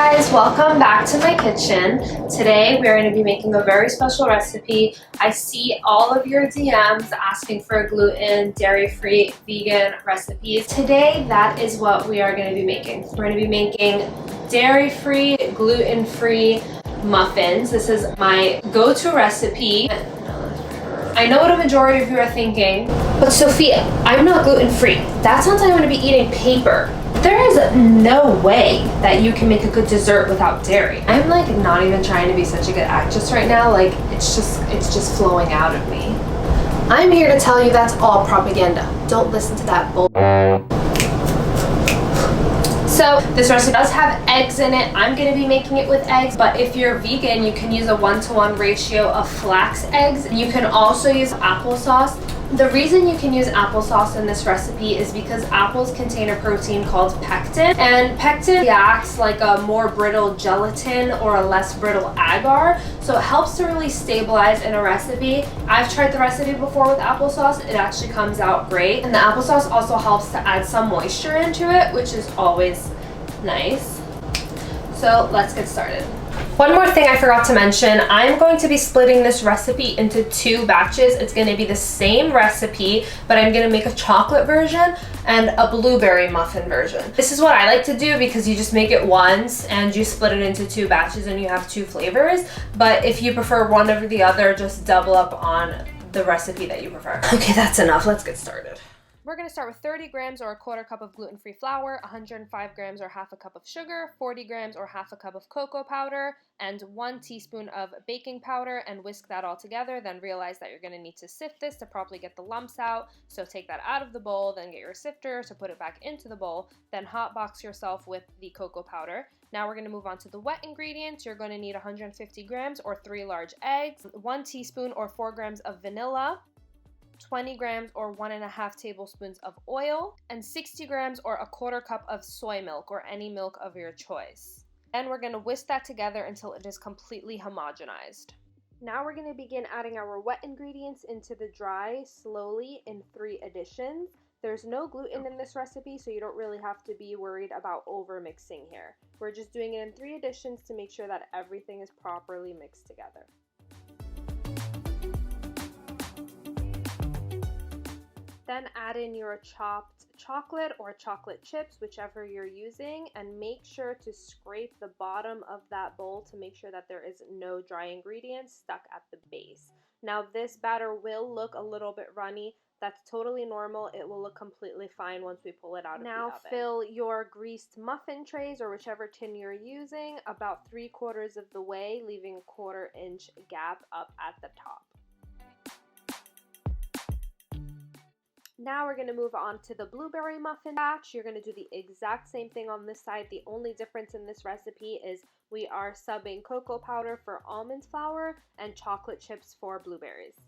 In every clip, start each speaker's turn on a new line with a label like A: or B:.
A: guys, welcome back to my kitchen. Today we're going to be making a very special recipe. I see all of your DMs asking for gluten, dairy-free, vegan recipes. Today that is what we are going to be making. We're going to be making dairy-free, gluten-free muffins. This is my go-to recipe. I know what a majority of you are thinking, but Sophia, I'm not gluten-free. That sounds like I'm going to be eating paper. There is no way that you can make a good dessert without dairy. I'm like not even trying to be such a good actress right now. Like it's just flowing out of me. I'm here to tell you that's all propaganda. Don't listen to that bull. So this recipe does have eggs in it. I'm going to be making it with eggs, but if you're vegan, you can use a 1-to-1 ratio of flax eggs. You can also use applesauce. The reason you can use applesauce in this recipe is because apples contain a protein called pectin, and pectin acts like a more brittle gelatin or a less brittle agar, so it helps to really stabilize in a recipe. I've tried the recipe before with applesauce. It actually comes out great, and the applesauce also helps to add some moisture into it, which is always nice. So let's get started. One more thing I forgot to mention, I'm going to be splitting this recipe into 2 batches. It's going to be the same recipe, but I'm going to make a chocolate version and a blueberry muffin version. This is what I like to do because you just make it once and you split it into 2 batches and you have 2 flavors. But if you prefer one over the other, just double up on the recipe that you prefer. Okay, that's enough. Let's get started. We're going to start with 30 grams or 1/4 cup of gluten-free flour, 105 grams or 1/2 cup of sugar, 40 grams or 1/2 cup of cocoa powder, and 1 teaspoon of baking powder, and whisk that all together. Then realize that you're going to need to sift this to properly get the lumps out. So take that out of the bowl, then get your sifter to put it back into the bowl, then hotbox yourself with the cocoa powder. Now we're going to move on to the wet ingredients. You're going to need 150 grams or 3 large eggs, 1 teaspoon or 4 grams of vanilla, 20 grams or 1.5 tablespoons of oil, and 60 grams or 1/4 cup of soy milk or any milk of your choice. Then we're going to whisk that together until it is completely homogenized. Now we're going to begin adding our wet ingredients into the dry slowly in 3 additions. There's no gluten in this recipe, so you don't really have to be worried about over mixing here. We're just doing it in 3 additions to make sure that everything is properly mixed together. Then add in your chopped chocolate or chocolate chips, whichever you're using, and make sure to scrape the bottom of that bowl to make sure that there is no dry ingredients stuck at the base. Now this batter will look a little bit runny. That's totally normal. It will look completely fine once we pull it out of the oven. Now fill your greased muffin trays or whichever tin you're using about 3/4 of the way, leaving a 1/4 inch gap up at the top. Now we're going to move on to the blueberry muffin batch. You're going to do the exact same thing on this side. The only difference in this recipe is we are subbing cocoa powder for almond flour and chocolate chips for blueberries.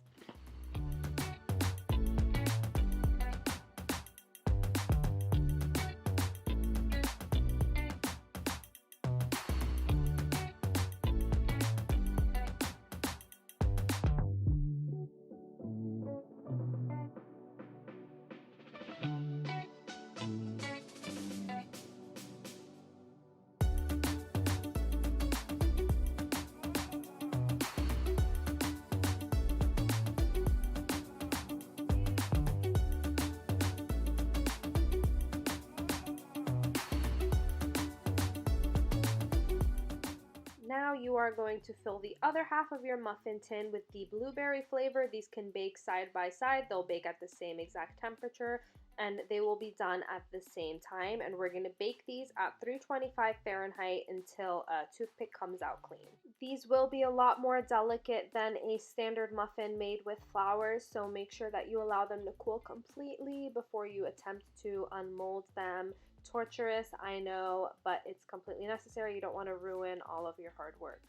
A: Now you are going to fill the other half of your muffin tin with the blueberry flavor. These can bake side by side. They'll bake at the same exact temperature and they will be done at the same time. And we're going to bake these at 325 Fahrenheit until a toothpick comes out clean. These will be a lot more delicate than a standard muffin made with flour, so make sure that you allow them to cool completely before you attempt to unmold them. Torturous, I know, but it's completely necessary. You don't want to ruin all of your hard work.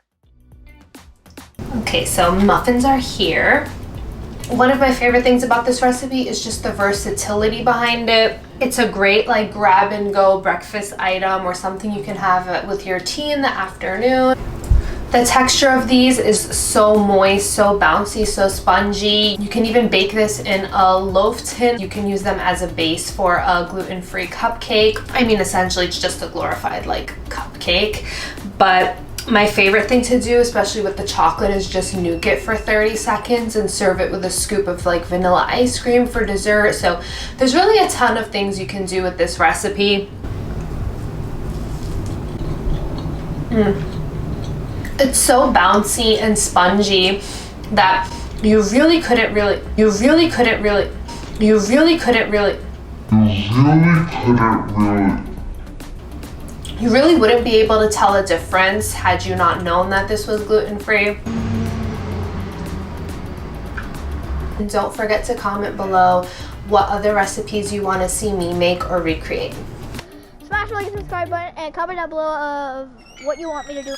A: Okay, so muffins are here. One of my favorite things about this recipe is just the versatility behind it. It's a great like grab and go breakfast item or something you can have with your tea in the afternoon. The texture of these is so moist, so bouncy, so spongy. You can even bake this in a loaf tin. You can use them as a base for a gluten-free cupcake. I mean, essentially it's just a glorified like cupcake, but my favorite thing to do, especially with the chocolate, is just nuke it for 30 seconds and serve it with a scoop of like vanilla ice cream for dessert. So there's really a ton of things you can do with this recipe. It's so bouncy and spongy that you really couldn't really wouldn't be able to tell a difference had you not known that this was gluten-free. And don't forget to comment below what other recipes you want to see me make or recreate.
B: Smash the like and subscribe button and comment down below of what you want me to do.